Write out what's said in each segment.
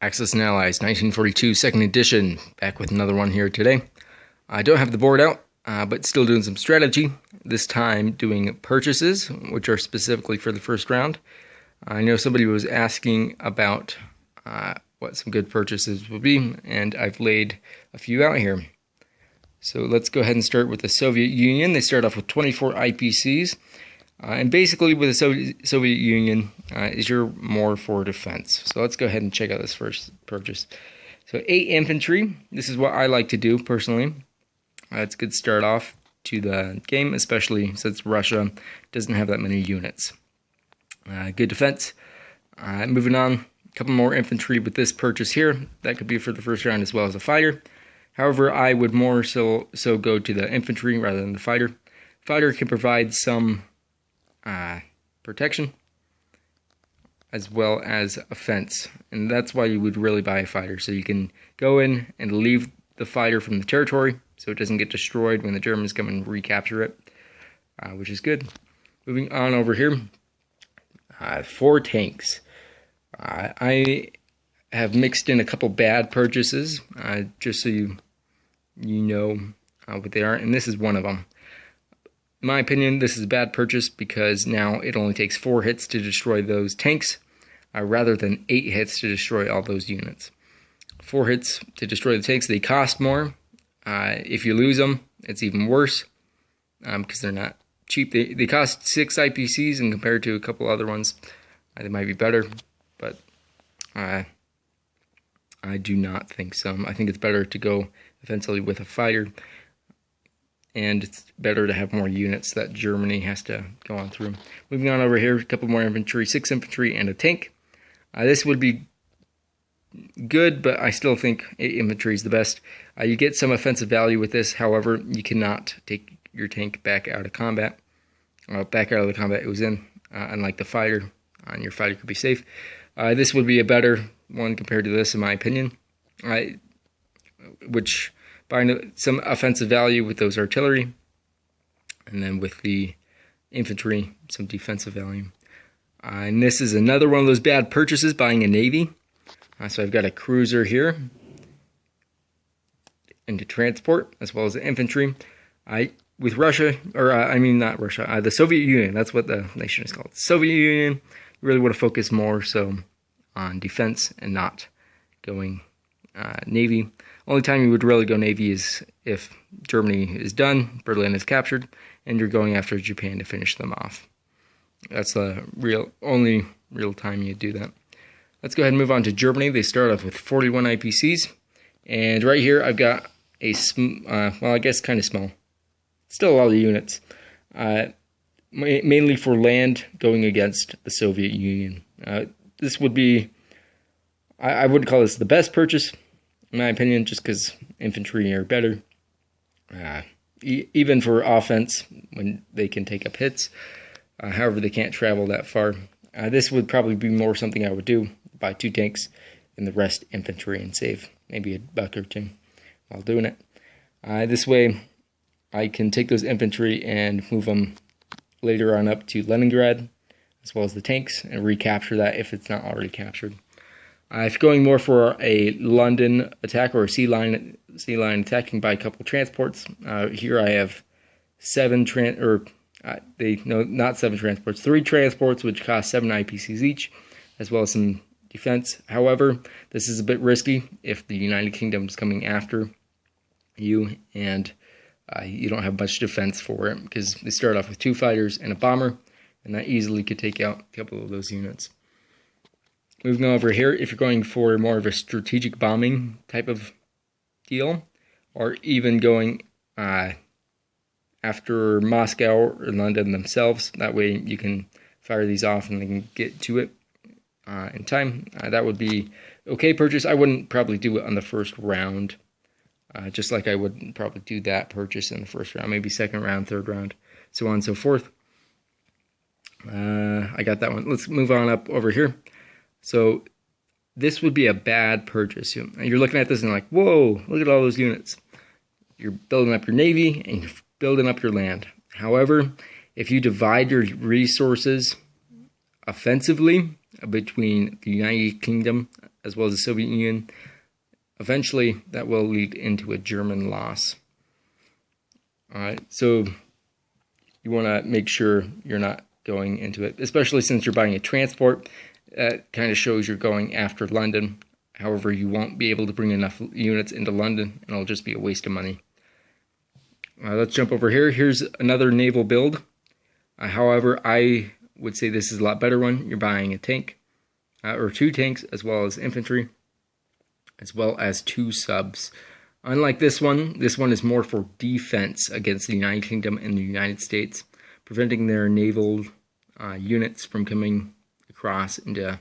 Axis and Allies, 1942, second edition. Back with another one here today. I don't have the board out, but still doing some strategy. This time doing purchases, which are specifically for the first round. I know somebody was asking about what some good purchases would be, and I've laid a few out here. So let's go ahead and start with the Soviet Union. They start off with 24 IPCs. And basically with the Soviet Union is your more for defense. So let's go ahead and check out this first purchase. So 8 infantry. This is what I like to do personally. It's a good start off to the game, especially since Russia doesn't have that many units. Good defense. Moving on, a couple more infantry with this purchase here. That could be for the first round as well as a fighter. However, I would more so go to the infantry rather than the fighter. Fighter can provide some protection as well as offense, and that's why you would really buy a fighter, so you can go in and leave the fighter from the territory so it doesn't get destroyed when the Germans come and recapture it, which is good. Moving on over here, 4 tanks. I have mixed in a couple bad purchases just so you know what they are, and this is one of them. In my opinion, this is a bad purchase because now it only takes 4 hits to destroy those tanks, rather than 8 hits to destroy all those units. 4 hits to destroy the tanks, they cost more. If you lose them, it's even worse because they're not cheap. They cost 6 IPCs, and compared to a couple other ones, they might be better, but I do not think so. I think it's better to go offensively with a fighter, and it's better to have more units that Germany has to go on through. Moving on over here, a couple more infantry, 6 infantry and a tank. This would be good, but I still think 8 infantry is the best. You get some offensive value with this, however, you cannot take your tank back out of combat. Back out of the combat it was in, unlike the fighter, and your fighter could be safe. This would be a better one compared to this, in my opinion, which buying some offensive value with those artillery, and then with the infantry, some defensive value. And this is another one of those bad purchases, buying a navy. So I've got a cruiser here, and to transport, as well as the infantry. With Russia, or I mean not Russia, the Soviet Union, that's what the nation is called. Soviet Union, really want to focus more so on defense and not going Navy. Only time you would really go Navy is if Germany is done, Berlin is captured, and you're going after Japan to finish them off. That's the only real time you do that. Let's go ahead and move on to Germany. They start off with 41 IPCs, and right here I've got a well, I guess kind of small. Still a lot of units, mainly for land going against the Soviet Union. This would be, I wouldn't call this the best purchase, in my opinion, just because infantry are better. Even for offense, when they can take up hits. However, they can't travel that far. This would probably be more something I would do. Buy 2 tanks and the rest infantry and save maybe $1 or 2 while doing it. This way, I can take those infantry and move them later on up to Leningrad, as well as the tanks, and recapture that if it's not already captured. If you're going more for a London attack or a sea line attack, you can buy a couple transports. Here I have 3 transports, which cost 7 IPCs each, as well as some defense. However, this is a bit risky if the United Kingdom is coming after you, and you don't have much defense for it, because they start off with 2 fighters and a bomber, and that easily could take out a couple of those units. Moving over here, if you're going for more of a strategic bombing type of deal, or even going after Moscow or London themselves, that way you can fire these off and they can get to it in time. That would be okay purchase. I wouldn't probably do it on the first round, just like I wouldn't probably do that purchase in the first round, maybe second round, third round, so on and so forth. I got that one. Let's move on up over here. So this would be a bad purchase. You're looking at this and like, whoa, look at all those units. You're building up your navy and you're building up your land. However, if you divide your resources offensively between the United Kingdom as well as the Soviet Union. Eventually, that will lead into a German loss. So you want to make sure you're not going into it, especially since you're buying a transport. That kind of shows you're going after London. However, you won't be able to bring enough units into London, and it'll just be a waste of money. Let's jump over here. Here's another naval build. However, I would say this is a lot better one. You're buying a tank, or 2 tanks, as well as infantry, as well as 2 subs. Unlike this one is more for defense against the United Kingdom and the United States, preventing their naval units from coming across into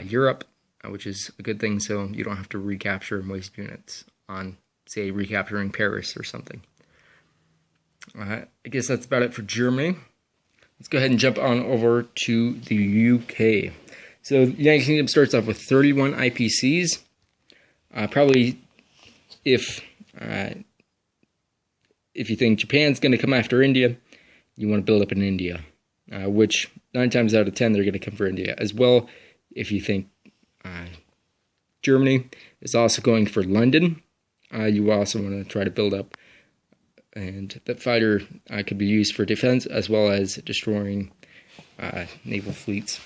Europe, which is a good thing, so you don't have to recapture and waste units on, say, recapturing Paris or something. I guess that's about it for Germany. Let's go ahead and jump on over to the UK. So the United Kingdom starts off with 31 IPCs. Probably if you think Japan's going to come after India, you want to build up in India, which 9 times out of 10 they're going to come for India. As well, if you think Germany is also going for London, you also want to try to build up. And that fighter could be used for defense as well as destroying naval fleets.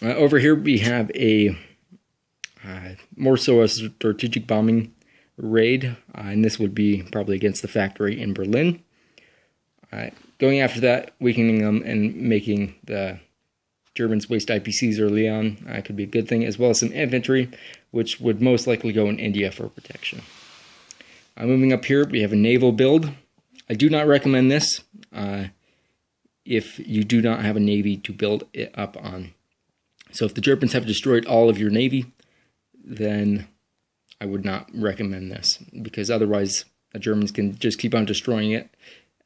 Over here we have a more so a strategic bombing raid, and this would be probably against the factory in Berlin. Going after that, weakening them and making the Germans waste IPCs early on could be a good thing, as well as some infantry, which would most likely go in India for protection. Moving up here, we have a naval build. I do not recommend this if you do not have a navy to build it up on. So if the Germans have destroyed all of your navy, then I would not recommend this, because otherwise the Germans can just keep on destroying it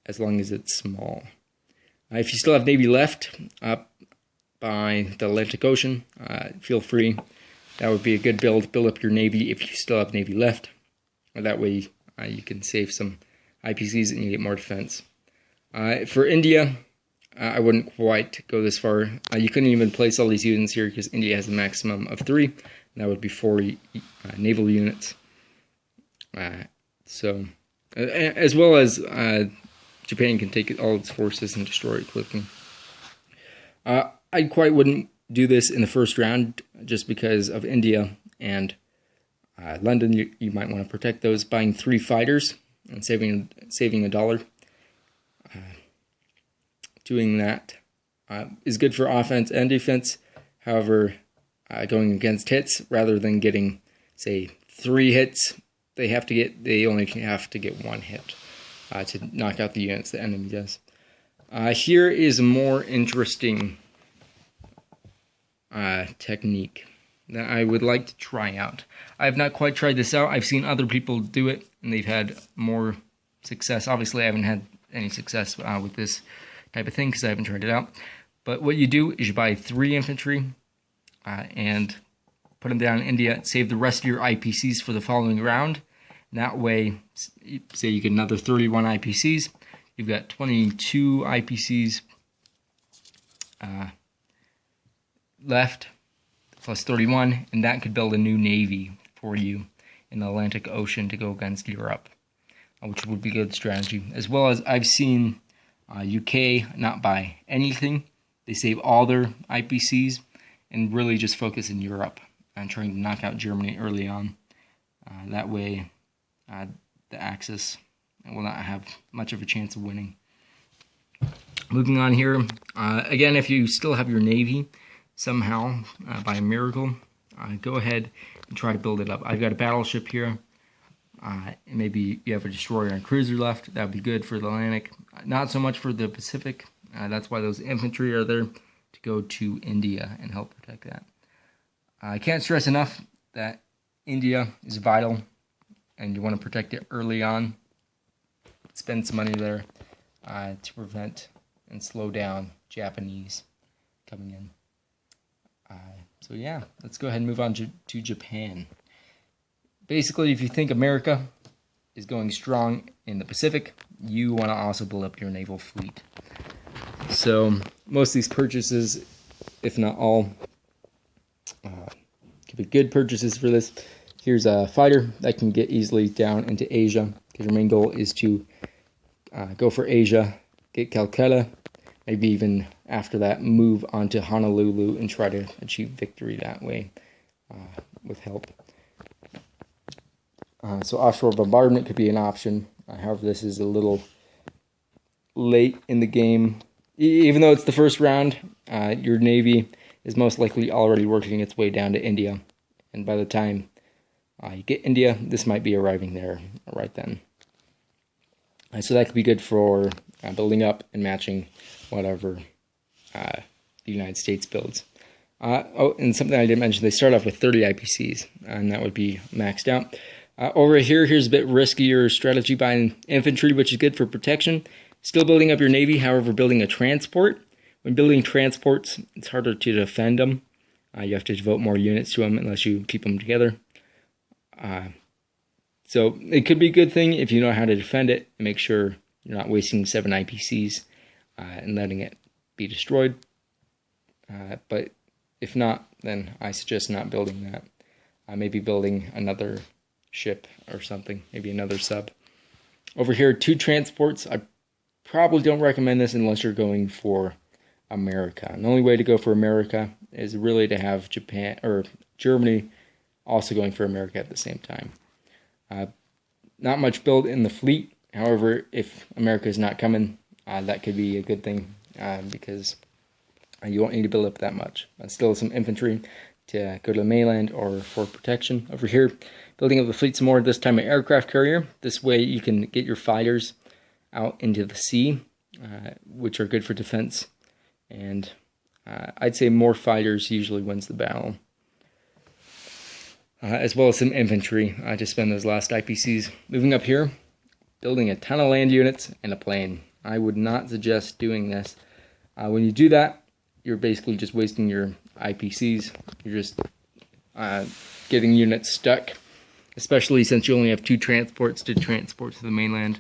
as long as it's small. If you still have navy left up by the Atlantic Ocean, feel free. That would be a good build. Build up your navy if you still have navy left. That way you can save some IPCs and you get more defense. For India, I wouldn't quite go this far. You couldn't even place all these units here because India has a maximum of 3. And that would be 40 naval units. As well as Japan can take all its forces and destroy it quickly. I quite wouldn't do this in the first round just because of India and London. You might want to protect those, buying 3 fighters and saving $1. Doing that is good for offense and defense. However, going against hits rather than getting, say, 3 hits, they only have to get 1 hit to knock out the units the enemy does. Here is a more interesting technique that I would like to try out. I have not quite tried this out. I've seen other people do it, and they've had more success. Obviously, I haven't had any success with this type of thing because I haven't tried it out. But what you do is you buy 3 infantry and put them down in India, save the rest of your IPCs for the following round. And that way, say you get another 31 IPCs, you've got 22 IPCs left, plus 31, and that could build a new navy for you in the Atlantic Ocean to go against Europe, which would be a good strategy. As well as I've seen UK not buy anything. They save all their IPCs and really just focus in Europe and trying to knock out Germany early on. That way, the Axis will not have much of a chance of winning. Moving on here, again, if you still have your navy somehow, by a miracle, go ahead and try to build it up. I've got a battleship here. Maybe you have a destroyer and cruiser left. That would be good for the Atlantic. Not so much for the Pacific. That's why those infantry are there, to go to India and help protect that. I can't stress enough that India is vital, and you want to protect it early on. Spend some money there to prevent and slow down Japanese coming in. So yeah, let's go ahead and move on to Japan. Basically, if you think America is going strong in the Pacific, you want to also build up your naval fleet. So most of these purchases, if not all, could be good purchases for this. Here's a fighter that can get easily down into Asia, because your main goal is to go for Asia, get Calcutta, maybe even after that move on to Honolulu and try to achieve victory that way with help. So offshore bombardment could be an option. However, this is a little late in the game. Even though it's the first round, your Navy is most likely already working its way down to India. And by the time you get India, this might be arriving there right then. So that could be good for building up and matching whatever the United States builds. Oh, and something I didn't mention, they start off with 30 IPCs, and that would be maxed out. Over here's a bit riskier strategy buying infantry, which is good for protection. Still building up your Navy, however, building a transport. When building transports, it's harder to defend them. You have to devote more units to them unless you keep them together. So it could be a good thing if you know how to defend it and make sure you're not wasting 7 IPCs and letting it be destroyed. But if not, then I suggest not building that. Maybe building another ship or something, maybe another sub. Over here, 2 transports. I probably don't recommend this unless you're going for America. And the only way to go for America is really to have Japan or Germany also going for America at the same time. Not much build in the fleet. However, if America is not coming, that could be a good thing because you won't need to build up that much. Still some infantry to go to the mainland or for protection. Over here, building up the fleet some more, this time an aircraft carrier. This way you can get your fighters out into the sea, which are good for defense. And I'd say more fighters usually wins the battle. As well as some infantry to spend those last IPCs. Moving up here, building a ton of land units and a plane. I would not suggest doing this. When you do that, you're basically just wasting your IPCs. You're just getting units stuck, especially since you only have 2 transports to transport to the mainland.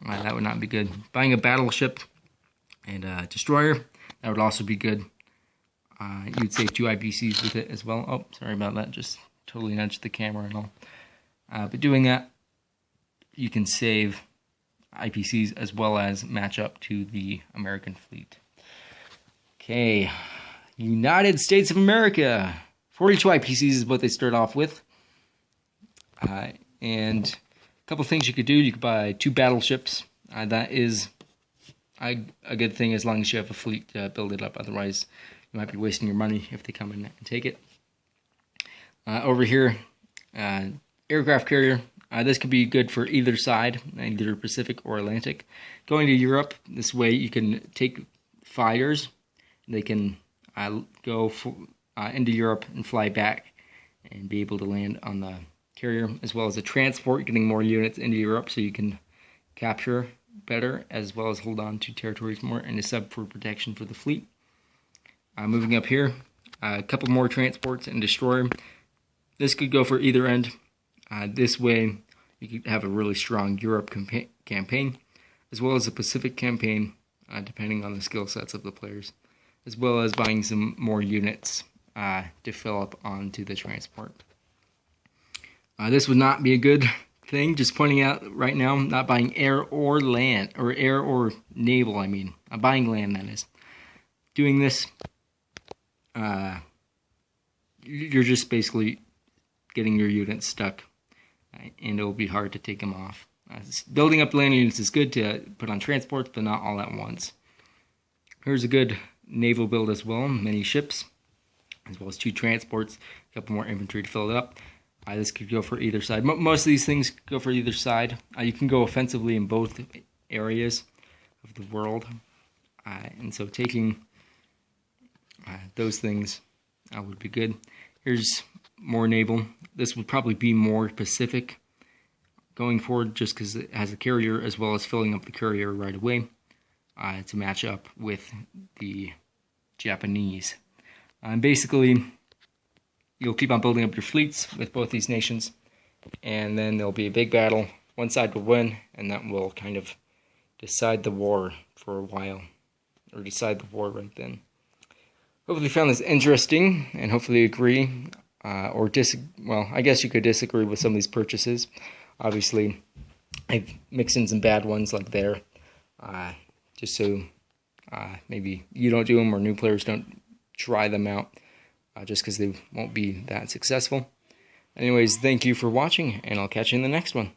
That would not be good. Buying a battleship and a destroyer, that would also be good. You'd save 2 IPCs with it as well. Oh, sorry about that. Just totally nudged the camera and all. But doing that, you can save IPCs as well as match up to the American fleet. Okay, United States of America. 42 IPCs is what they start off with. And a couple things you could do. You could buy 2 battleships. That is a good thing as long as you have a fleet to build it up. Otherwise, you might be wasting your money if they come in and take it. Over here, aircraft carrier. This could be good for either side, either Pacific or Atlantic. Going to Europe, this way you can take fighters. They can go into Europe and fly back and be able to land on the carrier, as well as a transport, getting more units into Europe so you can capture better, as well as hold on to territories more, and a sub for protection for the fleet. Moving up here, a couple more transports and destroyer. This could go for either end. This way, you could have a really strong Europe campaign, as well as a Pacific campaign, depending on the skill sets of the players, as well as buying some more units to fill up onto the transport. This would not be a good thing, just pointing out right now, not buying air or land, or air or naval, I mean. Buying land, that is. Doing this, you're just basically getting your units stuck, and it'll be hard to take them off. Building up land units is good to put on transports, but not all at once. Here's a good naval build as well, many ships, as well as 2 transports, a couple more infantry to fill it up. This could go for either side. Most of these things go for either side. You can go offensively in both areas of the world, and so taking those things would be good. Here's more naval. This would probably be more Pacific going forward, just because it has a carrier, as well as filling up the carrier right away to match up with the Japanese. Basically, you'll keep on building up your fleets with both these nations, and then there'll be a big battle. One side will win, and that will kind of decide the war for a while, or decide the war right then. Hopefully you found this interesting, and hopefully you agree. well, I guess you could disagree with some of these purchases. Obviously, I've mixed in some bad ones like there, just so maybe you don't do them or new players don't try them out, just because they won't be that successful. Anyways, thank you for watching, and I'll catch you in the next one.